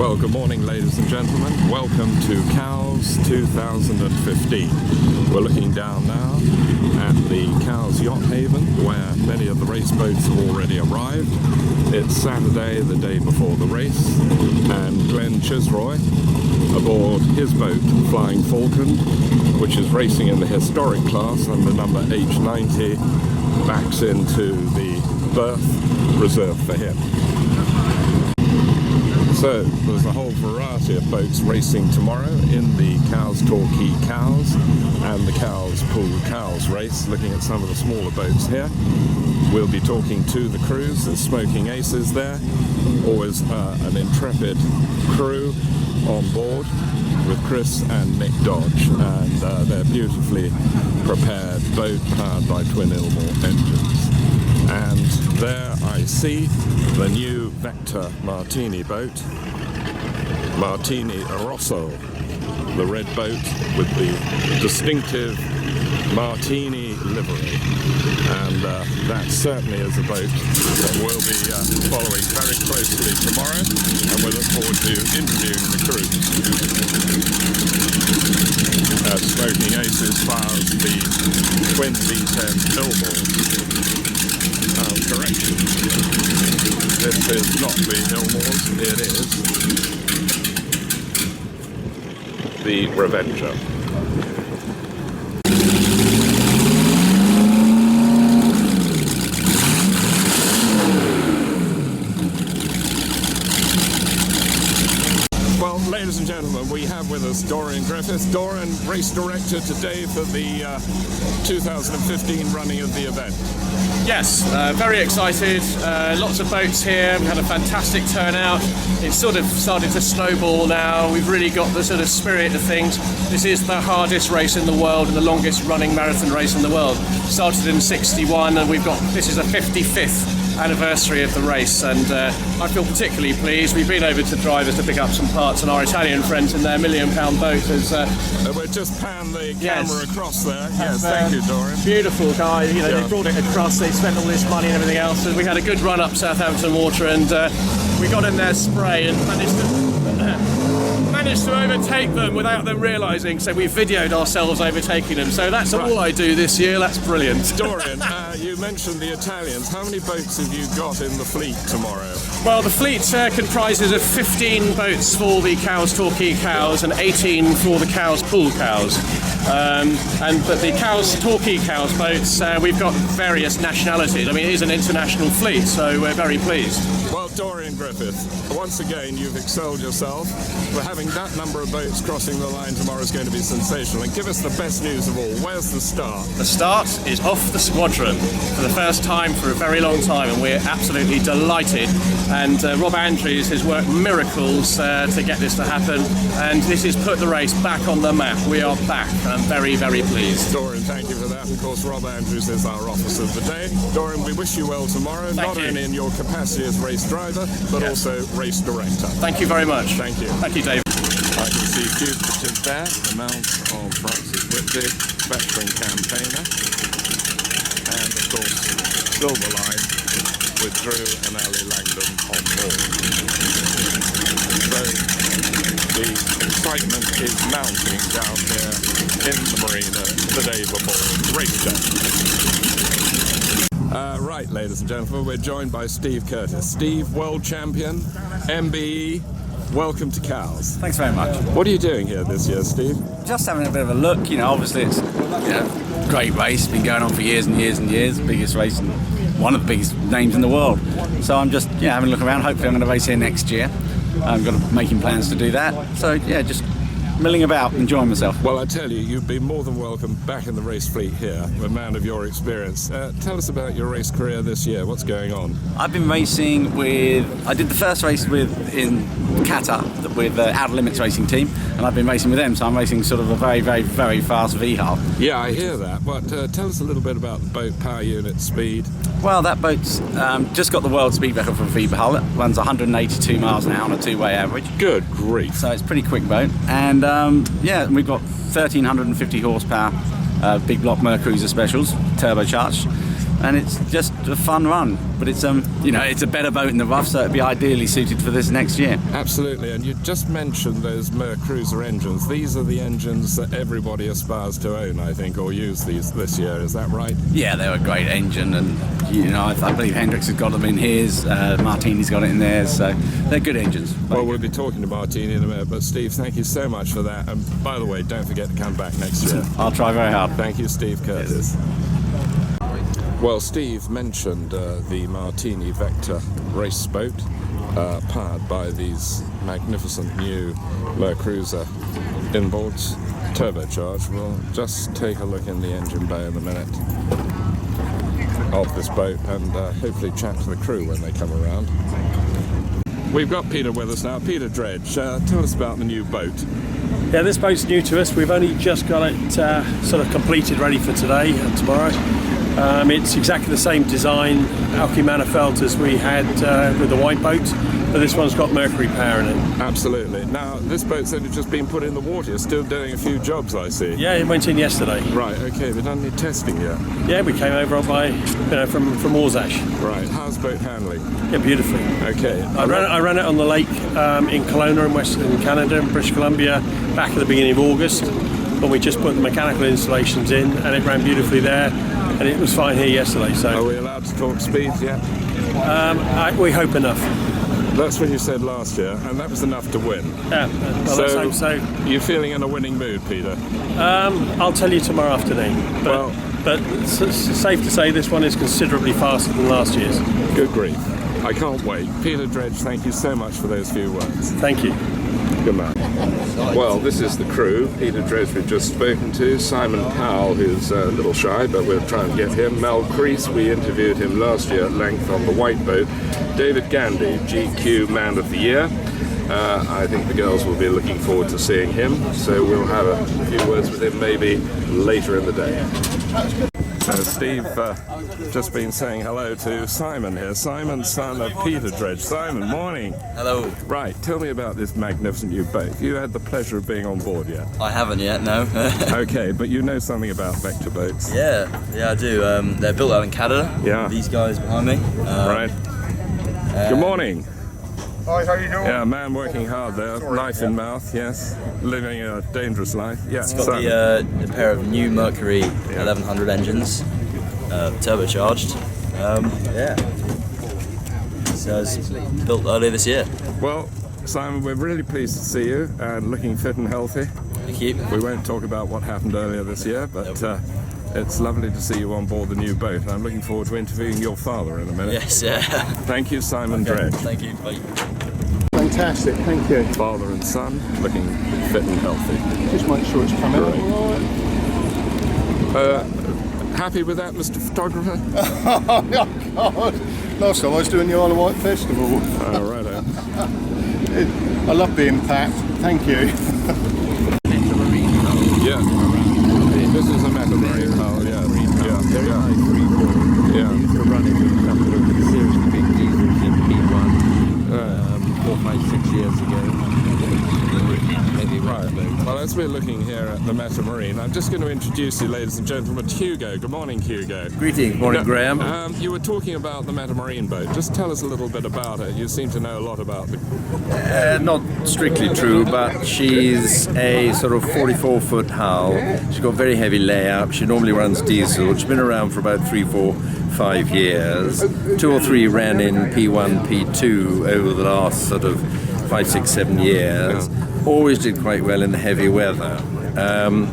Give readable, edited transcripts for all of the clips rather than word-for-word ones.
Well, good morning, ladies and gentlemen. Welcome to Cowes 2015. We're looking down now at the Cowes Yacht Haven, where many of the race boats have already arrived. It's Saturday, the day before the race, and Glenn Chisroy, aboard his boat, Flying Falcon, which is racing in the historic class under number H90, backs into the berth reserved for him. So there's a whole variety of boats racing tomorrow in the Cowes Torquay Cowes and the Cowes Pool Cowes race, looking at some of the smaller boats here. We'll be talking to the crews. There's Smoking Aces there, always an intrepid crew on board with Chris and Nick Dodge, and they're beautifully prepared boat powered by twin Ilmore engines. And there I see the new Vector Martini boat, Martini Rosso, the red boat with the distinctive Martini livery. And that certainly is a boat that we'll be following very closely tomorrow, and we look forward to interviewing the crew. Smoking Aces fires the twin V10 Ilmore. Correction. This is not the Ilmores, it is the Revenger. Well, ladies and gentlemen, we have with us Dorian Griffith. Dorian, race director today for the 2015 running of the event. Yes, very excited. Lots of boats here. We had a fantastic turnout. It's sort of started to snowball now. We've really got the sort of spirit of things. This is the hardest race in the world and the longest running marathon race in the world. Started in '61, and this is the 55th anniversary of the race, and I feel particularly pleased. We've been over to Drivers to pick up some parts, and our Italian friends in their £1 million boat has... we'll just pan the camera across there. Yes, thank you, Dorian. Beautiful guy. You know, They brought it across, they spent all this money and everything else, and we had a good run up Southampton Water, and we got in their spray and managed to overtake them without them realising, so we videoed ourselves overtaking them. So that's all I do this year. That's brilliant. Dorian, you mentioned the Italians. How many boats have you got in the fleet tomorrow? Well, the fleet comprises of 15 boats for the Cowes Torquay Cowes and 18 for the Cowes Pool Cowes. But the Cowes Torquay Cowes boats, we've got various nationalities. I mean, it is an international fleet, so we're very pleased. Well, Dorian Griffith, once again, you've excelled yourself. For having that number of boats crossing the line tomorrow is going to be sensational. And give us the best news of all. Where's the start? The start is off the squadron for the first time for a very long time, and we're absolutely delighted. And Rob Andrews has worked miracles to get this to happen, and this has put the race back on the map. We are back, and I'm very, very pleased. Dorian, thank you for that. And of course, Rob Andrews is our officer of the day. Dorian, we wish you well tomorrow, not only in your capacity as race driver, but also race director. Thank you very much. Thank you. Thank you, David. I can see fugitives there, the mount of Francis Whitby, veteran campaigner, and of course Silverline with Drew and Ali Langdon on board. So the excitement is mounting down here in the marina the day before race day. Right, ladies and gentlemen, we're joined by Steve Curtis. Steve, world champion, MBE. Welcome to Cowes. Thanks very much. What are you doing here this year, Steve? Just having a bit of a look. You know, obviously it's a great race. Been going on for years and years and years. Biggest race and one of the biggest names in the world. So I'm just having a look around. Hopefully I'm going to race here next year. I'm making plans to do that. So just milling about, enjoying myself. Well, I tell you, you'd be more than welcome back in the race fleet here, a man of your experience. Tell us about your race career this year. What's going on? I've been racing I did the first race in Qatar with the Outer Limits racing team, and I've been racing with them, so I'm racing sort of a very, very, very fast V-hull. Yeah, I hear that, but tell us a little bit about the boat, power unit, speed. Well, that boat's just got the world speed record for a V-hull. It runs 182 miles an hour on a two-way average. Good grief. So it's a pretty quick boat, and we've got 1,350 horsepower big block Mercruiser specials, turbocharged. and it's just a fun run. But it's it's a better boat in the rough, so it'd be ideally suited for this next year. Absolutely, and you just mentioned those Mercruiser engines. These are the engines that everybody aspires to own, I think, or use these this year. Is that right? Yeah, they're a great engine, and I believe Hendrix has got them in his, Martini's got it in theirs, so they're good engines. Well, we'll be talking to Martini in a minute, but Steve, thank you so much for that. And by the way, don't forget to come back next year. I'll try very hard. Thank you, Steve Curtis. Well, Steve mentioned the Martini Vector race boat, powered by these magnificent new Mercruiser inboards, turbocharged. We'll just take a look in the engine bay in a minute of this boat and hopefully chat to the crew when they come around. We've got Peter with us now. Peter Dredge, tell us about the new boat. Yeah, this boat's new to us. We've only just got it sort of completed, ready for today and tomorrow. It's exactly the same design, Alky manifold, as we had with the white boat, but this one's got Mercury power in it. Absolutely. Now, this boat's only just been put in the water. You're still doing a few jobs, I see. Yeah, it went in yesterday. Right, okay. Have you done any testing yet? Yeah, we came over from Orsash. Right. How's boat handling? Yeah, beautifully. Okay. I ran it on the lake in Kelowna in Western Canada, in British Columbia, back at the beginning of August, when we just put the mechanical installations in, and it ran beautifully there, and it was fine here yesterday. So, are we allowed to talk speeds yet? We hope enough. That's what you said last year, and that was enough to win. Yeah, well, let's hope so. You're feeling in a winning mood, Peter? I'll tell you tomorrow afternoon. But it's safe to say this one is considerably faster than last year's. Good grief. I can't wait. Peter Dredge, thank you so much for those few words. Thank you. Good man. Well, this is the crew. Peter Dredge we've just spoken to. Simon Powell, who's a little shy, but we'll try and get him. Mel Crease, we interviewed him last year at length on the white boat. David Gandy, GQ Man of the Year. I think the girls will be looking forward to seeing him, so we'll have a few words with him maybe later in the day. So Steve, just been saying hello to Simon here. Simon, son of Peter Dredge. Simon, morning. Hello. Right, tell me about this magnificent new boat. You had the pleasure of being on board yet? I haven't yet, no. Okay, but you know something about Vector boats? Yeah, I do. They're built out in Canada. Yeah. These guys behind me. Right. Good morning. Hi, how you doing? Yeah, man working hard there, knife in mouth, yes, living a dangerous life. Yeah, It's got the pair of new Mercury 1100 engines, turbocharged. So it's built earlier this year. Well, Simon, we're really pleased to see you and looking fit and healthy. Thank you. We won't talk about what happened earlier this year, but it's lovely to see you on board the new boat. And I'm looking forward to interviewing your father in a minute. Yes, yeah. Thank you, Simon Dredge. Thank you. Bye. Fantastic, thank you. Father and son, looking fit and healthy. Just make sure it's come out all right. Happy with that, Mr. Photographer? Oh, God. Last time I was doing the Isle of Wight Festival. Oh, righto. I love being packed, thank you. Yeah. This is a Metamarine hull, yeah. Yeah. I used to run it with a couple of seriously big diesels in P1 4, 5, 6 years ago. Right. Well, as we're looking here at the Metamarine, I'm just going to introduce you, ladies and gentlemen, to Hugo. Good morning, Hugo. Greetings, morning, Graham. You were talking about the Metamarine boat. Just tell us a little bit about it. You seem to know a lot about it. Not strictly true, but she's a sort of 44-foot hull. She's got very heavy layout. She normally runs diesel. She's been around for about 3, 4, 5 years. 2 or 3 ran in P1, P2 over the last sort of 5, 6, 7 years. Always did quite well in the heavy weather.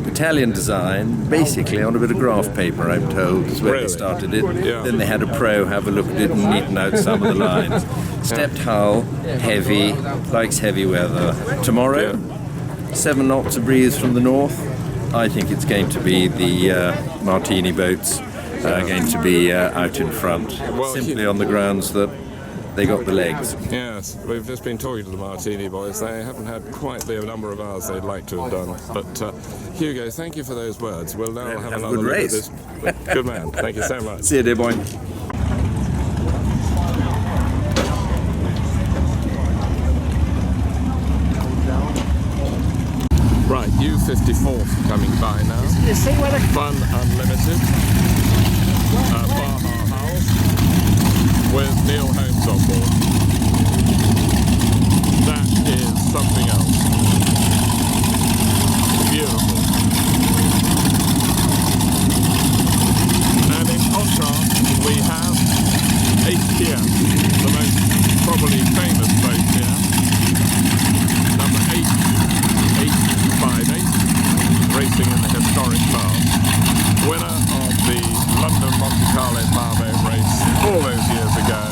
Italian design, basically on a bit of graph paper, I'm told, is where they started it. Yeah. Then they had a pro have a look at it and neaten out some of the lines. Stepped hull, heavy, likes heavy weather. Tomorrow, 7 knots of breeze from the north. I think it's going to be the Martini boats going to be out in front, simply on the grounds that they got the legs. Yes, we've just been talking to the Martini boys. They haven't had quite the number of hours they'd like to have done. But Hugo, thank you for those words. We'll now have another good look race. at this. Good man. Thank you so much. See you, dear boy. Right, U54 coming by now. Fun Unlimited. Baja with Neil Holmes on board. That is something else. Beautiful. And in contrast, we have 8 here, the most probably famous boat here. Number 858, racing in the historic class. Winner of the London Monte Carlo powerboat race all those years ago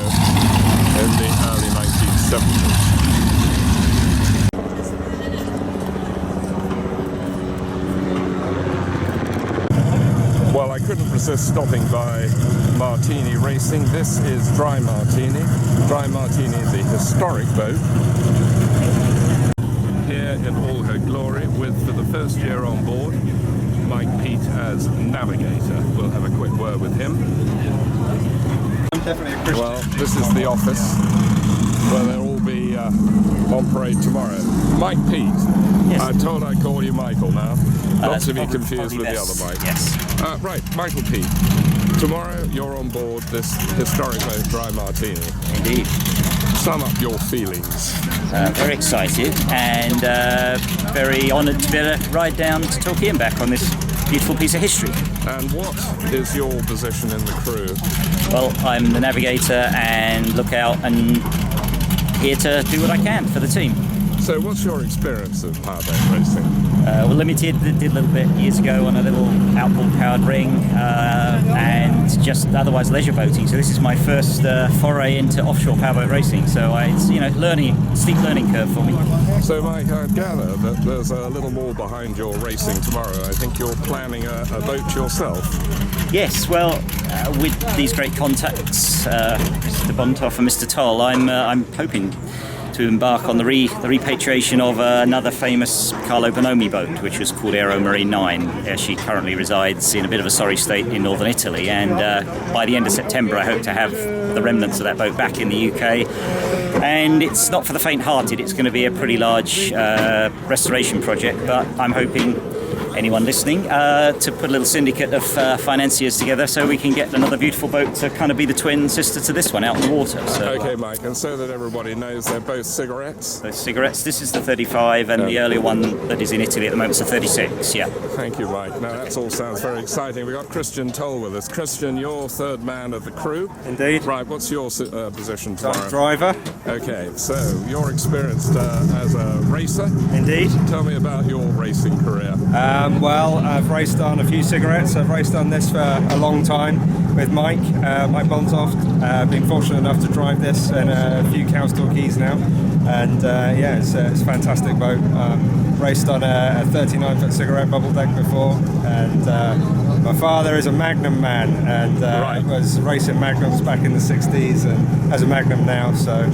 in the early 1970s. Well, I couldn't resist stopping by Martini Racing. This is Dry Martini. Dry Martini, the historic boat. Here in all her glory, with for the first year on board, Mike Pete as navigator. We'll have a quick word with him. I'm definitely a Christian. Well, this is the office where they'll all be on parade tomorrow. Mike Pete. Yes. I'm told I call you Michael now. Not to be probably confused with best. the other Mike. Yes. Right, Michael Pete. Tomorrow you're on board this historic boat, Dry Martini. Indeed. Sum up your feelings. Very excited and very honoured to be able to ride down to Torquay and back on this beautiful piece of history. And what is your position in the crew? Well, I'm the navigator and lookout and here to do what I can for the team. So what's your experience of powerboat racing? Well, limited, did a little bit years ago on a little outboard powered ring and just otherwise leisure boating. So this is my first foray into offshore powerboat racing. So it's, you know, steep learning curve for me. So Mike, I gather that there's a little more behind your racing tomorrow. I think you're planning a boat yourself. Yes, well, with these great contacts, Mr. Bontoff and Mr. Toll, I'm hoping to embark on the repatriation of another famous Carlo Bonomi boat, which was called Aero Marine 9. She currently resides in a bit of a sorry state in northern Italy, and by the end of September I hope to have the remnants of that boat back in the UK. And it's not for the faint-hearted, it's going to be a pretty large restoration project, but I'm hoping anyone listening to put a little syndicate of financiers together so we can get another beautiful boat to kind of be the twin sister to this one out in the water. So, okay, Mike, and so that everybody knows, they're both cigarettes? Those cigarettes, this is the 35 and the earlier one that is in Italy at the moment is the 36, yeah. Thank you, Mike. Now that all sounds very exciting. We've got Christian Toll with us. Christian, you're third man of the crew. Indeed. Right, what's your position tomorrow? Driver. Okay, so you're experienced as a racer. Indeed. Tell me about your racing career. Well, I've raced on a few cigarettes. I've raced on this for a long time with Mike Bontoft. Been fortunate enough to drive this in a few Cows Torquays now. And yeah, it's a fantastic boat. Raced on a 39-foot cigarette bubble deck before. And my father is a Magnum man and was racing Magnums back in the 60s and has a Magnum now. So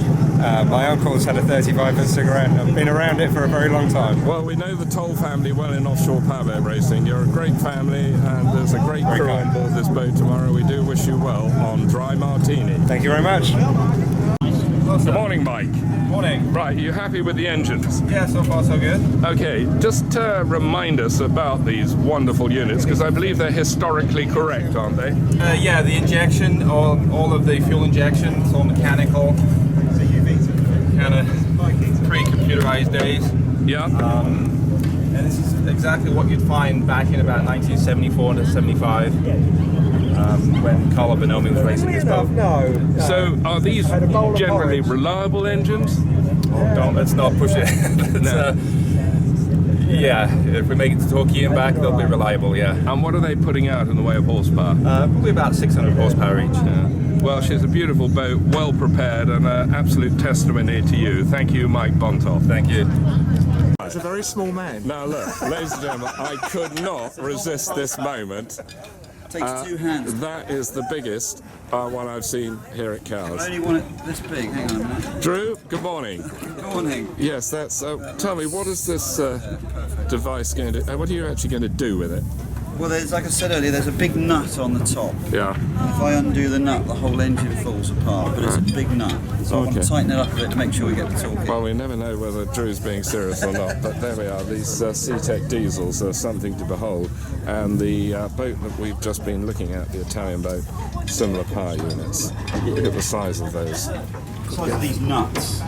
my uncle's had a 35-foot cigarette and I've been around it for a very long time. Well, we know the Toll family well in offshore powerboat racing. You're a great family and there's a great crew on board this boat tomorrow. We do wish you well on Dry Martini. Thank you very much. Good morning, Mike. Morning. Right, you happy with the engines? Yeah, so far so good. Okay, just remind us about these wonderful units, because I believe they're historically correct, aren't they? Yeah, the injection, all of the fuel injection, it's all mechanical. Kind of pre-computerized days. Yeah. And this is exactly what you'd find back in about 1974 to 75. When Carlo Bonomi was racing this boat. So are these generally reliable engines? Let's not push it. Yeah, if we make it to Torquay and back, they'll be reliable, yeah. And what are they putting out in the way of horsepower? Probably about 600 horsepower each. Well, she's a beautiful boat, well prepared, and an absolute testimony to you. Thank you, Mike Bontoff. Thank you. It's a very small man. Now look, ladies and gentlemen, I could not resist this moment. Takes 2 hands. That is the biggest one I've seen here at Cows. I only want it this big. Hang on a minute. Drew, good morning. Good morning. Yes, that's. Tell me, what is this device going to? What are you actually going to do with it? Well, there's, like I said earlier, there's a big nut on the top. Yeah. If I undo the nut, the whole engine falls apart, but it's a big nut. So I want to tighten it up a bit to make sure we get the torque. Well, we never know whether Drew's being serious or not, but there we are. These C-Tech diesels are something to behold. And the boat that we've just been looking at, the Italian boat, similar power units. Look at the size of those. Look at these nuts.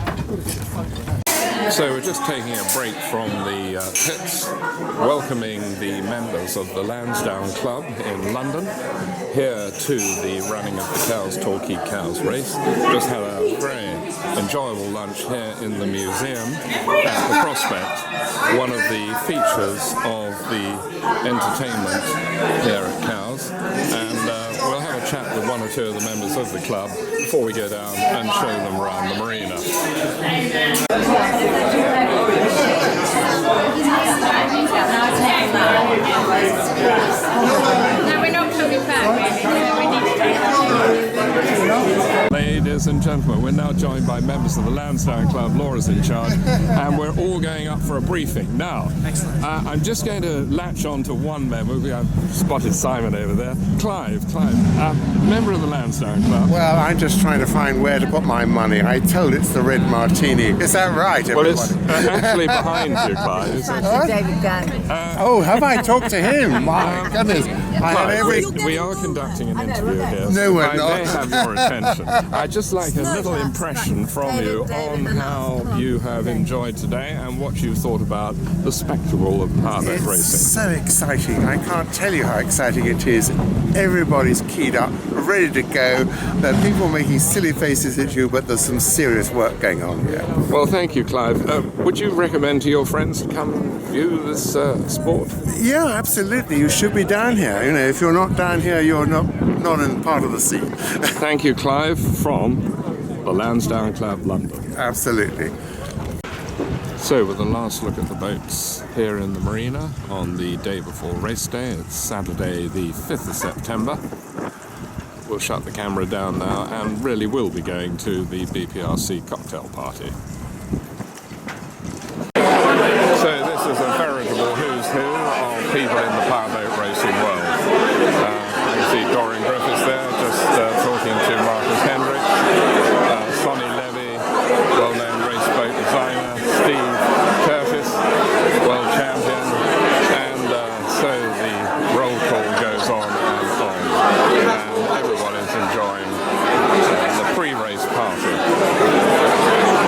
So we're just taking a break from the pits, welcoming the members of the Lansdowne Club in London here to the running of the Torquay Cows race. Just had a very enjoyable lunch here in the museum at the Prospect, one of the features of the entertainment here at Cows, and we'll have a chat with one or two of the members of the club before we go down and show them around the marina. No, we're not coming back, really. We need to take that. Ladies and gentlemen, we're now joined by members of the Lansdowne Club. Laura's in charge, and we're all going up for a briefing. Now, I'm just going to latch on to one member. I've spotted Simon over there. Clive, member of the Lansdowne Club. Well, I'm just trying to find where to put my money. I told it's the Red Martini. Is that right, everybody? Well, it's actually behind you, Clive. David Gang. Oh, have I talked to him? My goodness. We are conducting an interview here. No, we're I not. may have your attention. I'd just like a little impression from you on how you have enjoyed today and what you thought about the spectacle of powerboat It's racing. so exciting. I can't tell you how exciting it is. Everybody's keyed up, ready to go. There are people making silly faces at you, but there's some serious work going on here. Well, thank you, Clive. Would you recommend to your friends to come view this sport? Yeah, absolutely. You should be down here. You know, if you're not down here, you're not in part of the scene. Thank you, Clive, from the Lansdowne Club, London. Absolutely. So, with a last look at the boats here in the marina on the day before race day, it's Saturday the 5th of September. We'll shut the camera down now and really will be going to the BPRC cocktail party. So this is a veritable who's who of people in the powerboat racing world. You can see Dorian Griffiths there, just talking to Marcus Hendricks, Sonny Levy, well-known race boat designer, Steve Curtis, world champion, and so the roll call goes on and on, and everybody's enjoying the pre-race party.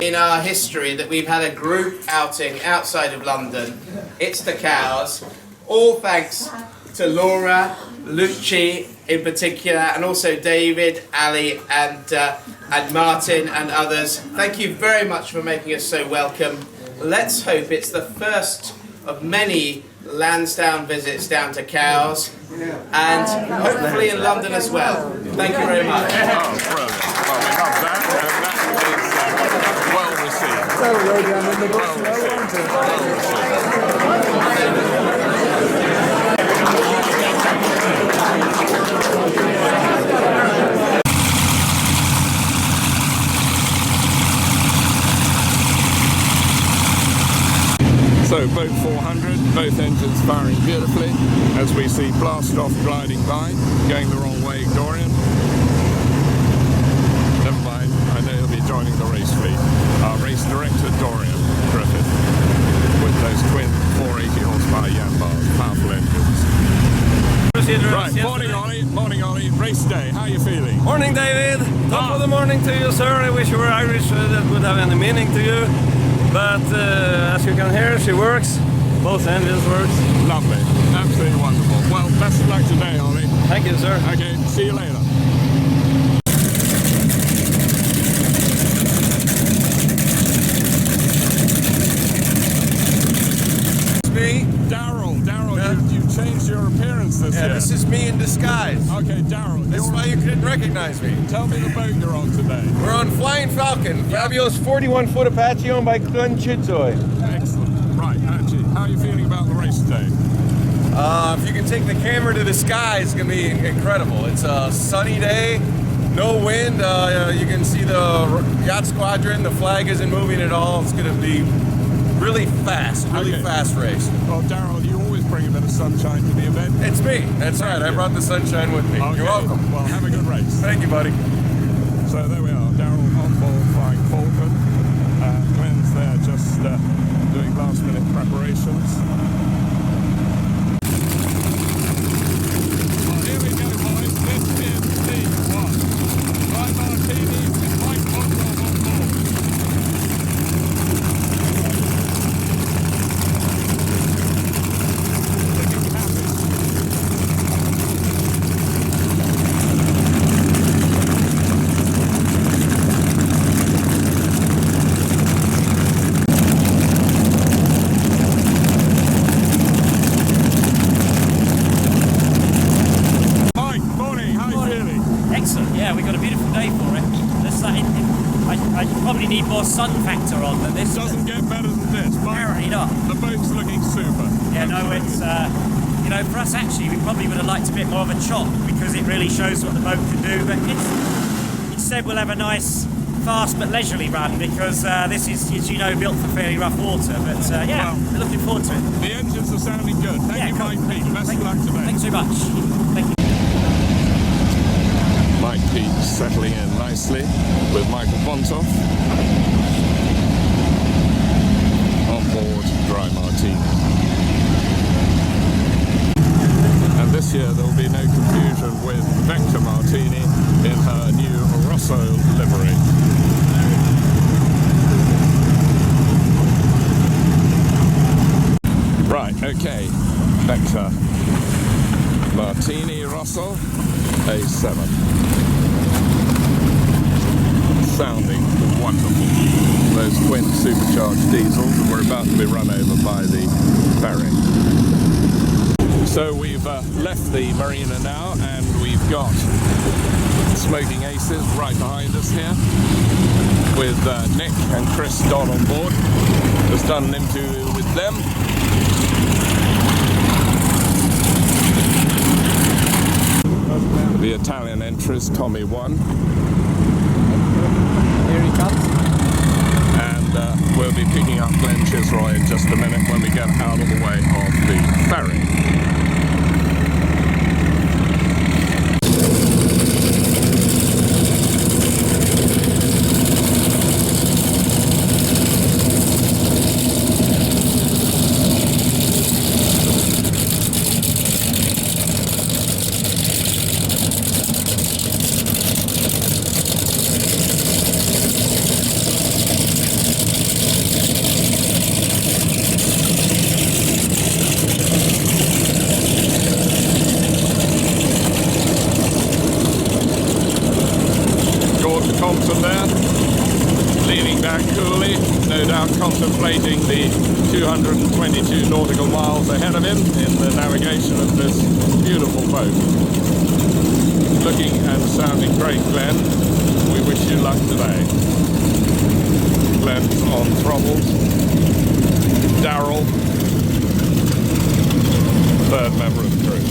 In our history that we've had a group outing outside of London. It's the Cows. All thanks to Laura, Lucci in particular, and also David, Ali, and Martin and others. Thank you very much for making us so welcome. Let's hope it's the first of many Lansdowne visits down to Cows, and hopefully in London as well. Thank you very much. Oh, brilliant. Well, we love that, and that is well received. Well received. So boat 400, both engines firing beautifully as we see blast off gliding by, going the wrong way, Dorian. Never mind, I know he'll be joining the race fleet. Our race director, Dorian Griffith, with those twin 480 horsepower Yambars, powerful engines. Right, morning Ollie, race day, how are you feeling? Morning, David. Top of the morning to you, sir. I wish you were Irish, that would have any meaning to you. But as you can hear, she works. Both engines works. Lovely, absolutely wonderful. Well, best of luck today, Ollie. Thank you, sir. Okay, see you later. Me? Daryl, you changed your appearance this year. This is me in disguise. Okay, Daryl. That's why you couldn't recognize me. Tell me the boat you're on today. We're on Flying Falcon, Fabio's 41-foot Apache owned by Glenn Chidzoy. Excellent. Right, Angie, how are you feeling about the race today? If you can take the camera to the sky, it's going to be incredible. It's a sunny day, no wind. You can see the yacht squadron. The flag isn't moving at all. It's going to be really fast race. Well, Daryl, you always bring a bit of sunshine to the event. It's me. That's right. I brought the sunshine with me. Okay. You're welcome. Well, have a good race. Thank you, buddy. So there we are, Daryl on board Flying Falcon. Glenn's there just doing last-minute preparations. I probably need more sun factor on than this. Doesn't get better than this. Apparently not. The boat's looking super. Yeah, no, it's, you know, for us actually, we probably would have liked a bit more of a chop because it really shows what the boat can do, but instead we'll have a nice, fast but leisurely run because this is, as you know, built for fairly rough water, but yeah, we're looking forward to it. The engines are sounding good. Thank you, Mike Pete. Best of luck today. Thanks so much. Thank you. Mike Pete settling in nicely with Michael Bontoff on board Dry Martini. And this year there will be no confusion with Vector Martini in her new Rosso livery. Right, okay, Vector Martini Rosso A7. Sounding wonderful. Those twin supercharged diesels that were about to be run over by the ferry. So we've left the marina now and we've got Smoking Aces right behind us here with Nick and Chris Dodd on board. Just done an interview with them. The Italian entries, Tommy 1. Here he comes. And we'll be picking up Glenn Chisroy in just a minute when we get out of the way of the ferry. Thompson there, leaning back coolly, no doubt contemplating the 222 nautical miles ahead of him in the navigation of this beautiful boat. Looking and sounding great, Glenn. We wish you luck today. Glenn's on throttles. Darryl, third member of the crew.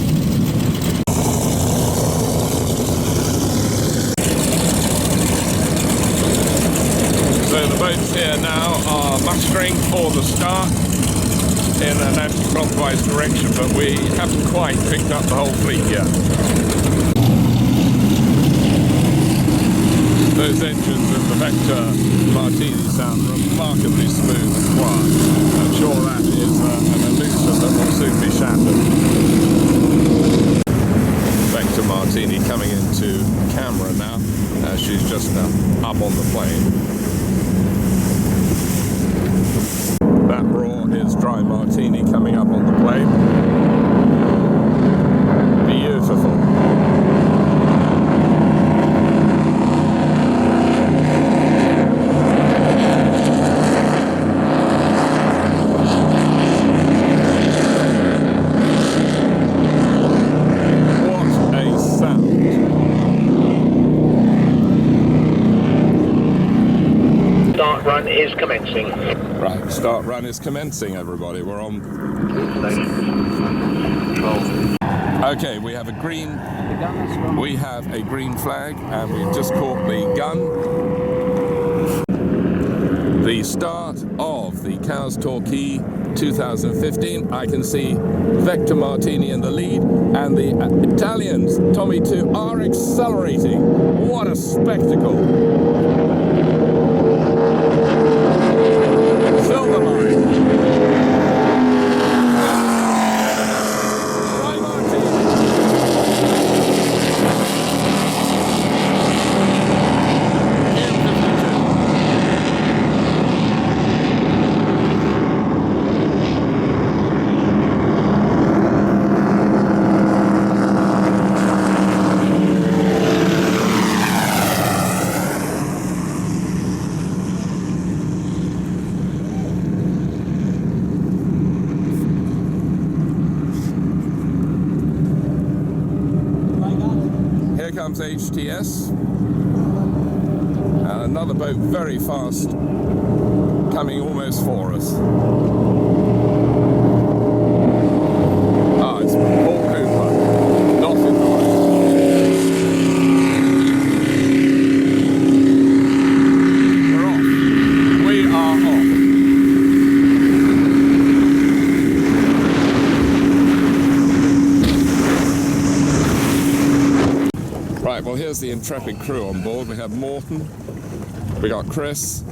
So the boats here now are mustering for the start in an anti-clockwise direction, but we haven't quite picked up the whole fleet yet. Those engines of the Vector Martini sound remarkably smooth and quiet. I'm sure that is an illusion that will soon be shattered. Vector Martini coming into camera now as she's just up on the plane. That roar is Dry Martini coming up on the plane. Beautiful. What a sound. Start run is commencing. Right, start run is commencing, everybody. We're on. Okay, we have a green flag, and we've just caught the gun. The start of the Cows Torquay 2015. I can see Vector Martini in the lead, and the Italians, Tommy 2, are accelerating. What a spectacle! Silver line. Dry Martini. Here comes HTS. another boat very fast coming almost for us. Ah, it's Paul Cooper, not in the way. We're off. We are off. Right, well here's the intrepid crew on board. We have Morton, we got Chris,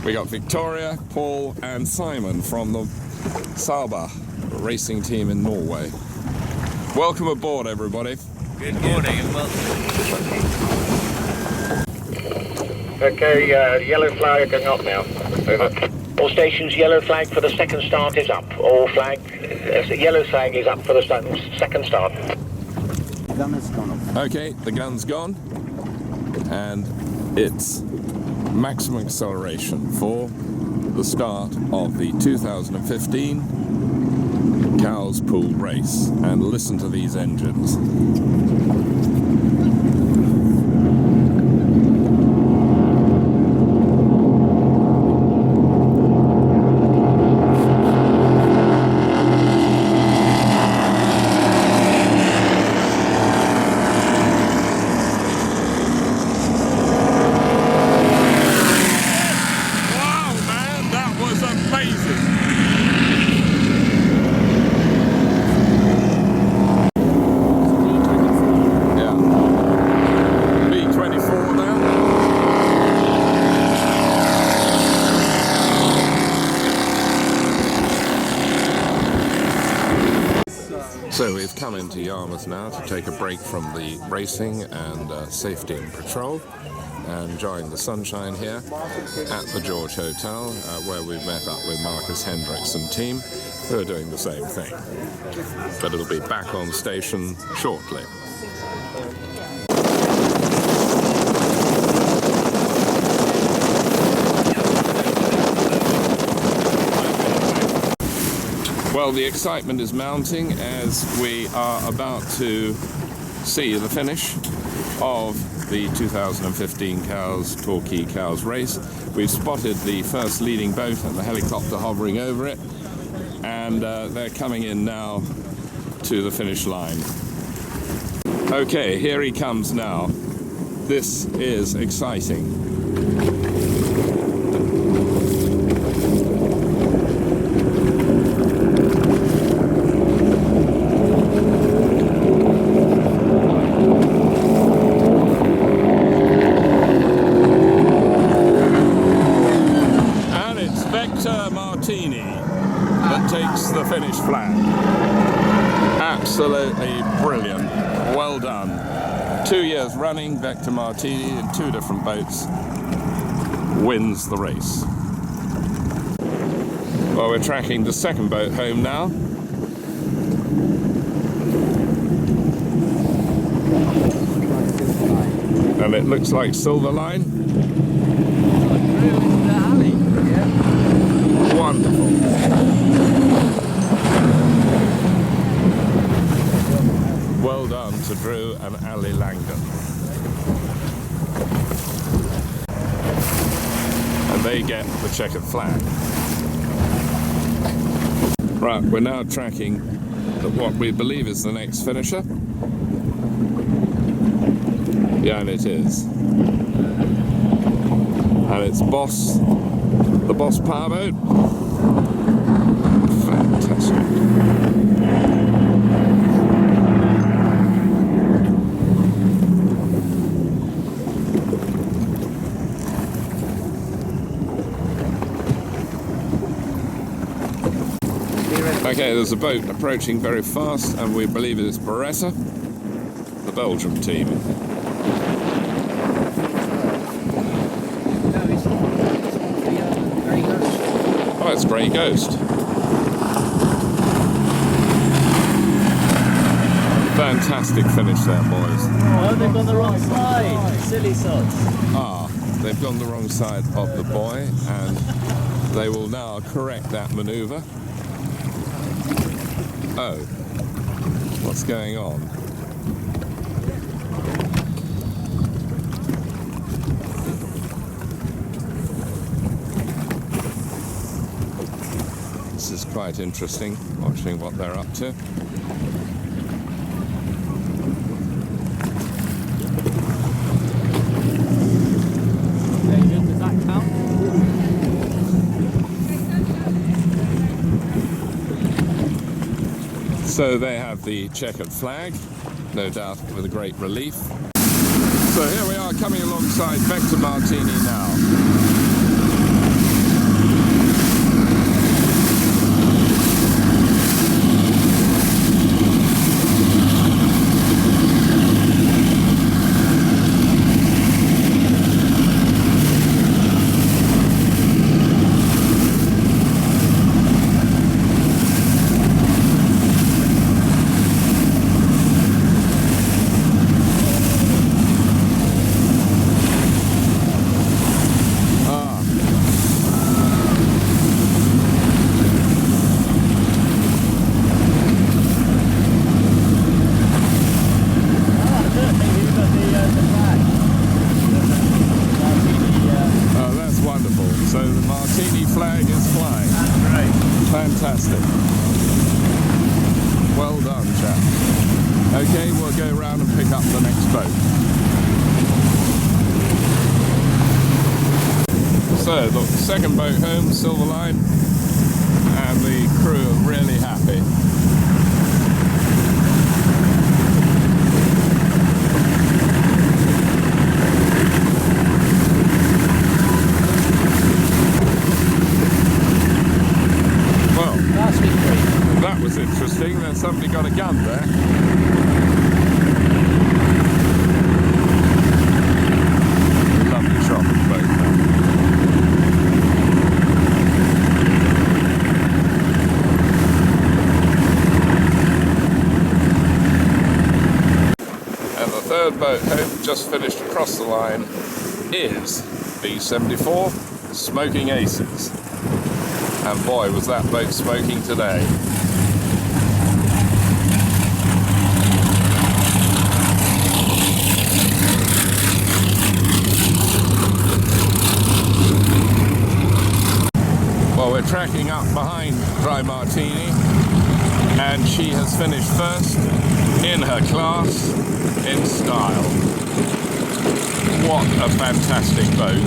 we got Victoria, Paul and Simon from the Saber racing team in Norway. Welcome aboard, everybody. Good morning and welcome. Okay, yellow flag going up now. Over. All stations, yellow flag for the second start is up. All flag, yellow flag is up for the second start. The gun has gone off. Okay, the gun's gone, and it's maximum acceleration for the start of the 2015 Cowes Pool race. And listen to these engines. So we've come into Yarmouth now to take a break from the racing and safety and patrol, and enjoying the sunshine here at the George Hotel, where we've met up with Marcus Hendricks and team, who are doing the same thing. But it'll be back on station shortly. Well, the excitement is mounting as we are about to see the finish of the 2015 Torquay Cowes race. We've spotted the first leading boat and the helicopter hovering over it, and they're coming in now to the finish line. Okay, here he comes now. This is exciting. That takes the finish flag. Absolutely brilliant. Well done. 2 years running, Vector Martini in 2 different boats wins the race. Well, we're tracking the second boat home now. And it looks like Silverline. Wonderful. Well done to Drew and Ali Langdon. And they get the checkered flag. Right, we're now tracking what we believe is the next finisher. Yeah, and it is. And it's Boss, the Boss powerboat. Fantastic. Okay, there's a boat approaching very fast, and we believe it is Beretta, the Belgium team. Oh, it's Grey Ghost. Fantastic finish there, boys. Oh, they've gone the wrong side. Silly sods. Ah, they've gone the wrong side of the buoy, and they will now correct that manoeuvre. Oh, what's going on? This is quite interesting, watching what they're up to. Does that count? So they have the checkered flag, no doubt with a great relief. So here we are coming alongside Vector Martini now. Fantastic. Well done, chap. Okay, we'll go around and pick up the next boat. So, the second boat home, Silver Line, and the crew are really happy. That was interesting. Then somebody got a gun there. Lovely shot of the boat there. And the third boat home, just finished across the line, is B-74 Smoking Aces. And boy, was that boat smoking today. Well, we're tracking up behind Dry Martini, and she has finished first in her class in style. What a fantastic boat.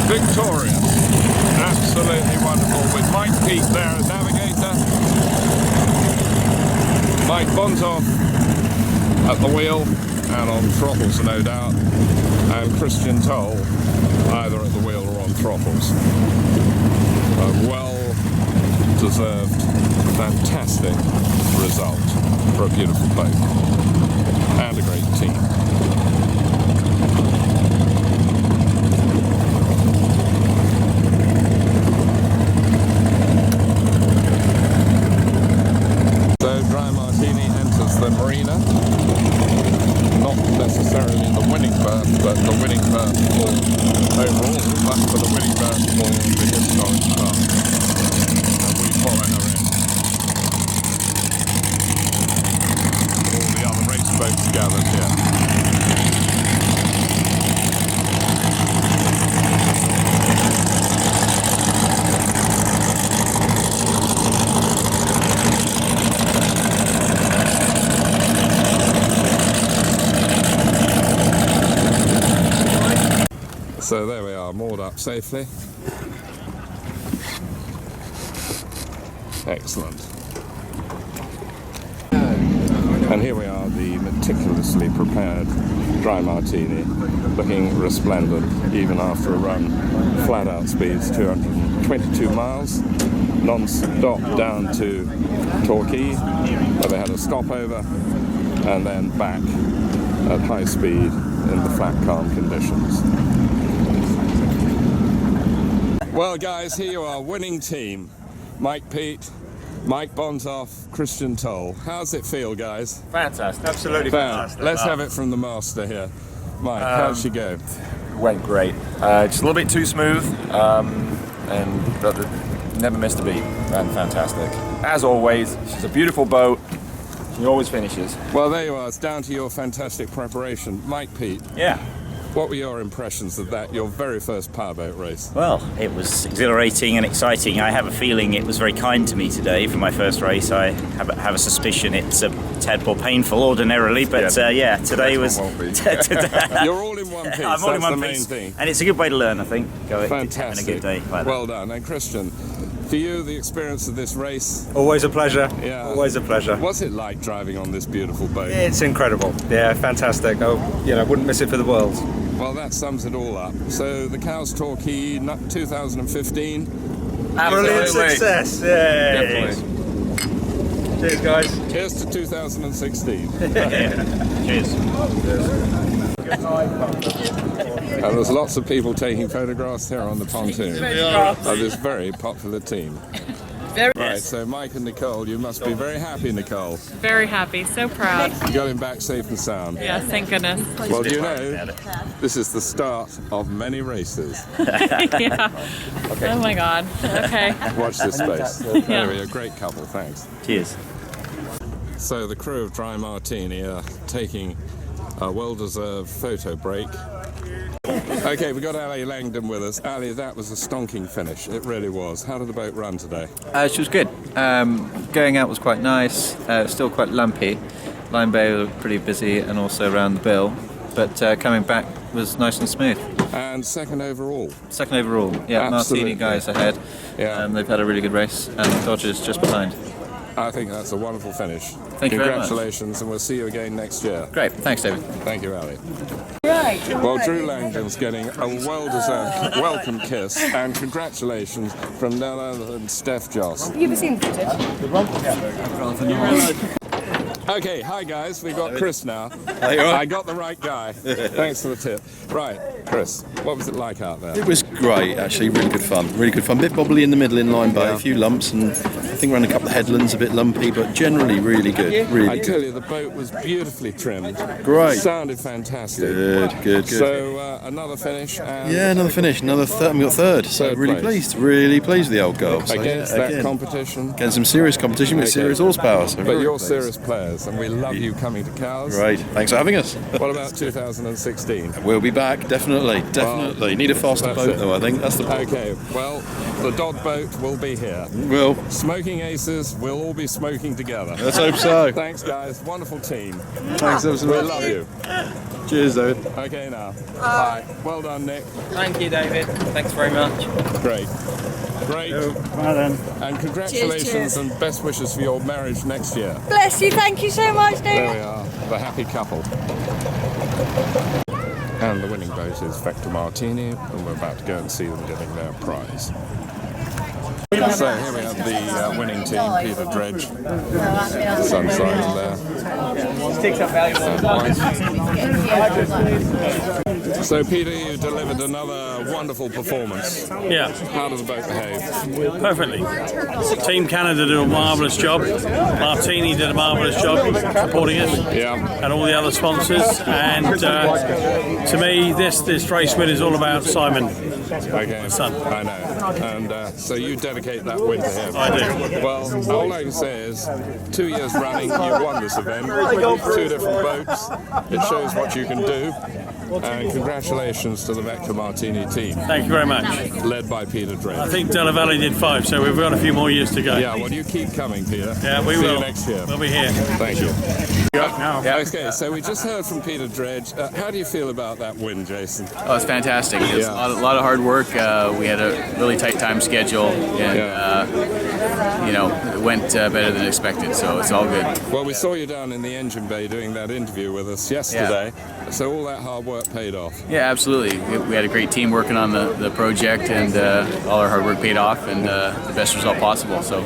Victoria, absolutely wonderful, with Mike Peake there as navigator, Mike Bontoff at the wheel and on throttles no doubt, and Christian Toll either at the wheel or on throttles. A well-deserved, fantastic result for a beautiful boat and a great team. The marina, not necessarily in the winning berth, but the winning berth for overall, but for the winning berth for the historic car. And we follow her in. All the other race boats gathered here. So there we are, moored up safely. Excellent. And here we are, the meticulously prepared Dry Martini, looking resplendent even after a run. Flat out speeds 222 miles, non-stop down to Torquay, where they had a stopover, and then back at high speed in the flat, calm conditions. Well, guys, here you are, winning team. Mike Pete, Mike Bontoff, Christian Toll. How's it feel, guys? Fantastic. Absolutely fantastic. Let's have it from the master here. Mike, how'd she go? Went great. Just a little bit too smooth, but never missed a beat. Ran fantastic. As always, she's a beautiful boat. She always finishes. Well, there you are. It's down to your fantastic preparation. Mike Pete. Yeah. What were your impressions of that, your very first powerboat race? Well, it was exhilarating and exciting. I have a feeling it was very kind to me today for my first race. I have a suspicion it's a tad more painful ordinarily, but today was... You're all in one piece. I'm all in one That's piece. the main thing. And it's a good way to learn, I think. Fantastic. Having a good day like that. Well done. And Christian, for you, the experience of this race? Always a pleasure. Yeah. Always a pleasure. What's it like driving on this beautiful boat? It's incredible. Yeah, fantastic. I wouldn't miss it for the world. Well, that sums it all up. So the Cows Torquay 2015. Brilliant success. Yay. Definitely. Cheers, guys. Cheers to 2016. Cheers. And there's lots of people taking photographs here on the pontoon of this very popular team. Right, so Mike and Nicole, you must be very happy, Nicole. Very happy, so proud. You got him back safe and sound. Yeah, thank goodness. Well, do you know, this is the start of many races. Yeah. Okay. Oh my God. Okay. Watch this space. Yeah. There we are, great couple, thanks. Cheers. So the crew of Dry Martini are taking a well-deserved photo break. Okay, we've got Ali Langdon with us. Ali, that was a stonking finish. It really was. How did the boat run today? She was good. Going out was quite nice. Still quite lumpy. Line Bay looked pretty busy and also around the bill. But coming back was nice and smooth. And second overall? Second overall, yeah. Absolutely. Martini guys ahead. Yeah. They've had a really good race and Dodgers just behind. I think that's a wonderful finish. Thank you very much. Congratulations, and we'll see you again next year. Great. Thanks, David. Thank you, Ali. Well, Drew Langdon's getting a well-deserved welcome kiss, and congratulations from Nella and Steph Joss. Have you ever seen footage? Okay, hi guys, we got Chris now. Hi, you all right? I got the right guy. Thanks for the tip. Right, Chris, what was it like out there? It was great, actually, really good fun. Really good fun. A bit bobbly in the middle in Line Bay, a few lumps, and I think around a couple of headlands, a bit lumpy, but generally really good. Really I good. tell you, the boat was beautifully trimmed. Great. Sounded fantastic. Good. So another finish. And Yeah, another finish, another third. We got third, so really place. pleased with the old girl. So, Against yeah, that competition. Against some serious competition with serious horsepower. So But very you're pleased. serious players, and we love you coming to Cows. Great, thanks for having us. What about 2016? We'll be back, definitely. Need a faster That's boat it. though, I think. That's the problem. Okay, well, the Dodd boat will be here. Will. Smoking aces, we'll all be smoking together. Let's hope so. Thanks, guys. Wonderful team. Thanks ever so much. We love you. Cheers, David. Okay, now. Bye. Well done, Nick. Thank you, David. Thanks very much. Great. Great. Well done. And congratulations Cheers. and best wishes for your marriage next year. Bless you, thank you so much, There David. we are, the happy couple. And the winning boat is Vector Martini, and we're about to go and see them getting their prize. So here we have the winning team, Peter Dredge, Sunside there. So Peter, you delivered another wonderful performance. Yeah. How did the boat behave? Perfectly. Team Canada did a marvellous job. Martini did a marvellous job supporting us. Yeah. And all the other sponsors. And to me, this race win is all about Simon. Okay. Son. I know. And so you dedicate that win to him. I do. Well, all I can say is 2 years running, you've won this event. 2 different boats. It shows what you can do. And congratulations to the Vector Martini team. Thank you very much. Led by Peter Dredge. I think Della Valle did 5, so we've got a few more years to go. Yeah, well, you keep coming, Peter. Yeah, we See will. you next year. We'll be here. Thank you. No. Okay, so we just heard from Peter Dredge. How do you feel about that win, Jason? Oh, it's fantastic. It was a lot of hard work. We had a really tight time schedule, and it went better than expected. So it's all good. Well, we saw you down in the engine bay doing that interview with us yesterday. So all that hard work paid off. Yeah, absolutely. We had a great team working on the project, and all our hard work paid off, and the best result possible. So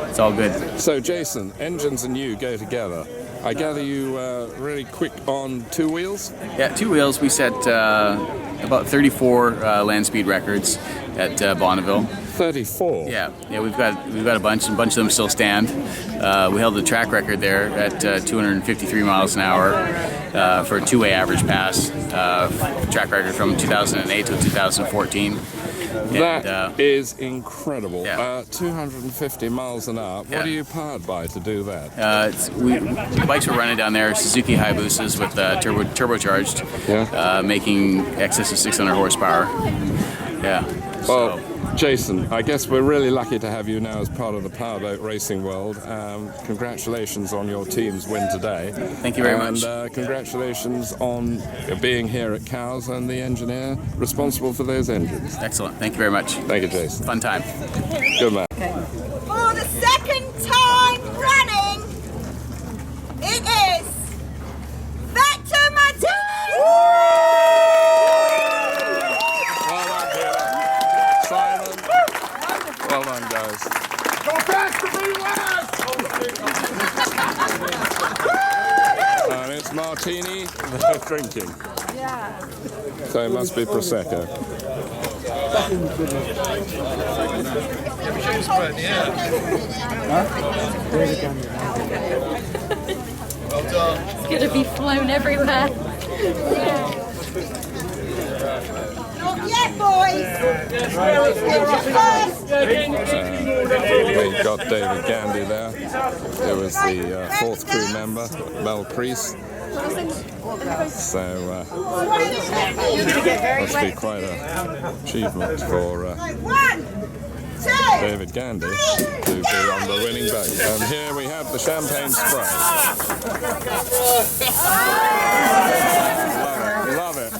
it's all good. So, Jason, engines and you go together. I gather you really quick on 2 wheels? Yeah, 2 wheels. We set about 34 land speed records at Bonneville. 34? Yeah, we've got a bunch, and a bunch of them still stand. We held the track record there at 253 miles an hour for a 2-way average pass. Track record from 2008 to 2014. That is incredible. Yeah. 250 miles an hour. What are you powered by to do that? The bikes we're running down there are Suzuki Hayabusas with turbocharged, making excess of 600 horsepower. Yeah. Well, Jason, I guess we're really lucky to have you now as part of the powerboat racing world. Congratulations on your team's win today. Thank you very much. And congratulations on being here at Cowes and the engineer responsible for those engines. Excellent. Thank you very much. Thank you, Jason. Fun time. Good man. For the second time running, it is Vector Martinez! Well done, guys. Go back to be last! And it's Martini drinking. Yeah. So it must be Prosecco. It's going to be flown everywhere. Not yet, boys! We've got David Gandy there. There was the 4th crew member, Mel Priest. So must be quite an achievement for David Gandy to be on the winning boat. And here we have the champagne spray. Love it.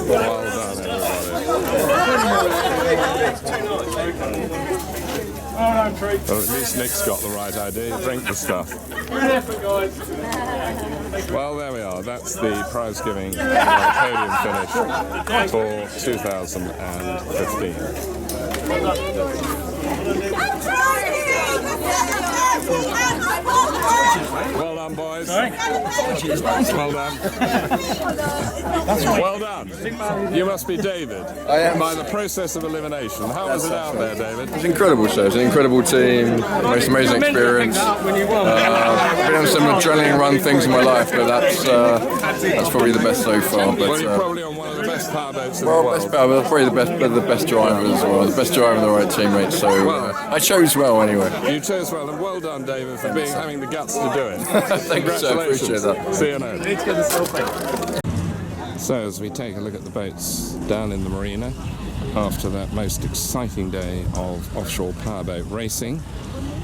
Well done, everybody. Well, at least Nick's got the right idea. Drink the stuff. Well, there we are. That's the prize giving podium finish for 2015. Well done, boys. Well done. Well done. You must be David. I am. By the process of elimination. How was it out there, David? It was an incredible show. It's an incredible team. Most amazing experience. I've been on some adrenaline run things in my life, but that's probably the best so far. But, well, you're probably on one of the best powerboats in the well, world. probably the best driver as well. The best driver and the right teammates. So I chose well anyway. You chose well, and well done, David, for having the guts to do it. Thank you, sir. Appreciate that. See you now. So as we take a look at the boats down in the marina after that most exciting day of offshore powerboat racing,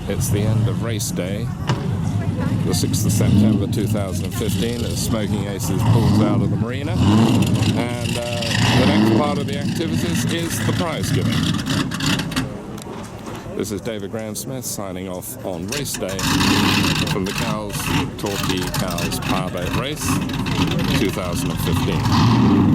it's the end of race day, the 6th of September 2015, as Smoking Aces pulls out of the marina, and the next part of the activities is the prize giving. This is David Graham-Smith signing off on race day from the Torquay Cowes Powerboat Race 2015.